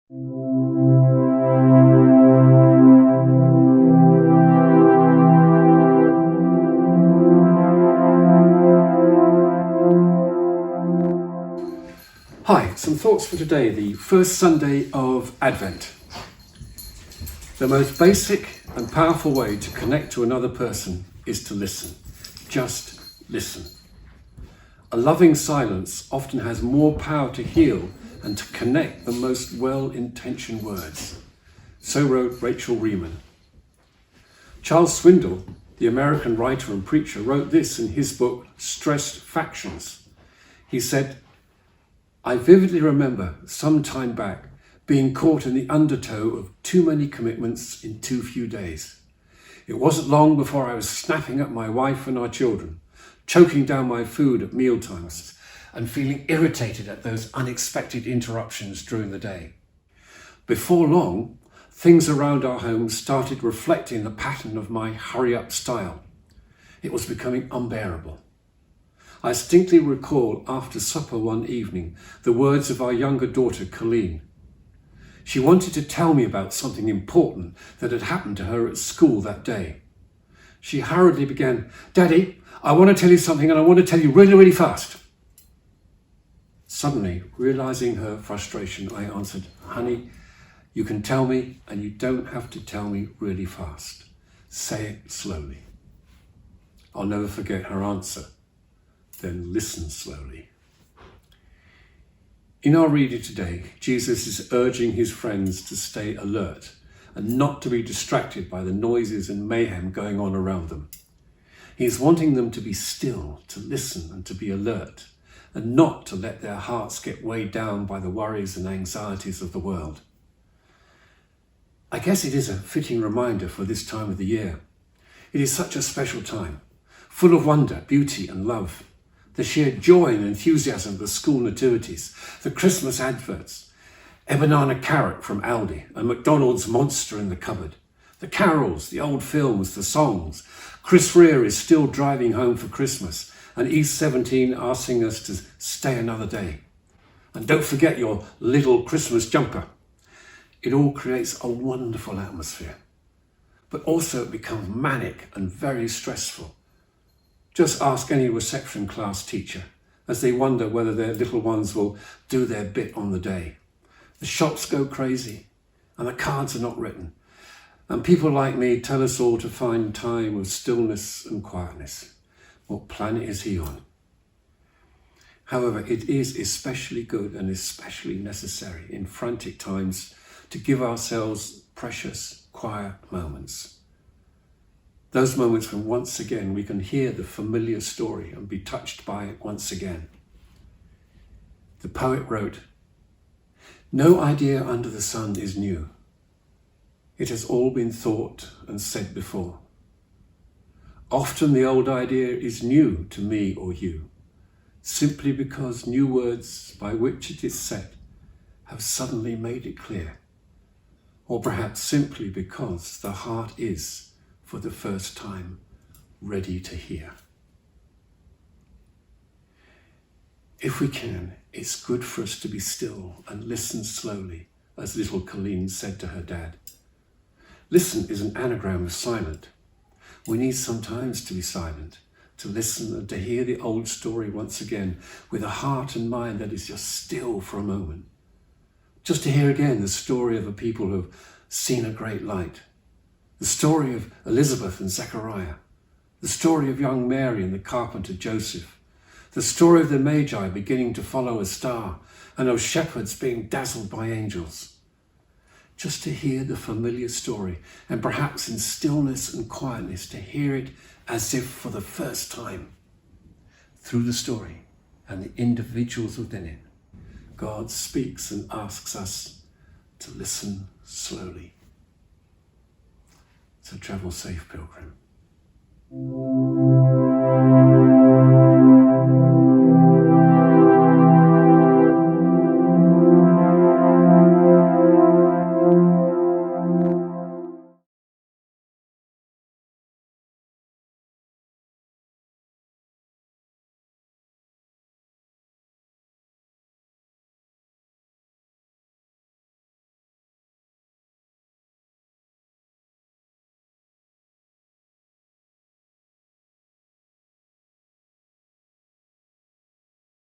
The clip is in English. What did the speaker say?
Hi, some thoughts for today, the first Sunday of Advent. The most basic and powerful way to connect to another person is to listen. Just listen. A loving silence often has more power to heal and to connect than most well-intentioned words. So wrote Rachel Reman. Charles Swindoll, the American writer and preacher, wrote this in his book, Stressed Factions. He said, "I vividly remember some time back being caught in the undertow of too many commitments in too few days. It wasn't long before I was snapping at my wife and our children, choking down my food at mealtimes, and feeling irritated at those unexpected interruptions during the day. Before long, things around our home started reflecting the pattern of my hurry-up style. It was becoming unbearable. I distinctly recall after supper one evening the words of our younger daughter, Colleen. She wanted to tell me about something important that had happened to her at school that day. She hurriedly began, "Daddy, I want to tell you something and I want to tell you really, really fast." Suddenly, realizing her frustration, I answered, "Honey, you can tell me and you don't have to tell me really fast. Say it slowly." I'll never forget her answer. "Then listen slowly." In our reading today, Jesus is urging his friends to stay alert and not to be distracted by the noises and mayhem going on around them. He is wanting them to be still, to listen and to be alert, and not to let their hearts get weighed down by the worries and anxieties of the world. I guess it is a fitting reminder for this time of the year. It is such a special time, full of wonder, beauty and love. The sheer joy and enthusiasm of the school nativities, the Christmas adverts, Ebanana carrot from Aldi and McDonald's monster in the cupboard, the carols, the old films, the songs. Chris Rea is still driving home for Christmas and East 17 asking us to stay another day. And don't forget your little Christmas jumper. It all creates a wonderful atmosphere, but also it becomes manic and very stressful. Just ask any reception class teacher as they wonder whether their little ones will do their bit on the day. The shops go crazy and the cards are not written. And people like me tell us all to find time of stillness and quietness. What planet is he on? However, it is especially good and especially necessary in frantic times to give ourselves precious, quiet moments. Those moments when once again we can hear the familiar story and be touched by it once again. The poet wrote, "No idea under the sun is new. It has all been thought and said before. Often the old idea is new to me or you, simply because new words by which it is said have suddenly made it clear, or perhaps simply because the heart is, for the first time, ready to hear." If we can, it's good for us to be still and listen slowly, as little Colleen said to her dad. Listen is an anagram of silent. We need sometimes to be silent, to listen and to hear the old story once again with a heart and mind that is just still for a moment. Just to hear again the story of a people who have seen a great light. The story of Elizabeth and Zechariah, the story of young Mary and the carpenter Joseph, the story of the Magi beginning to follow a star and of shepherds being dazzled by angels. Just to hear the familiar story and perhaps in stillness and quietness to hear it as if for the first time. Through the story and the individuals within it, God speaks and asks us to listen slowly. So travel safe, pilgrim.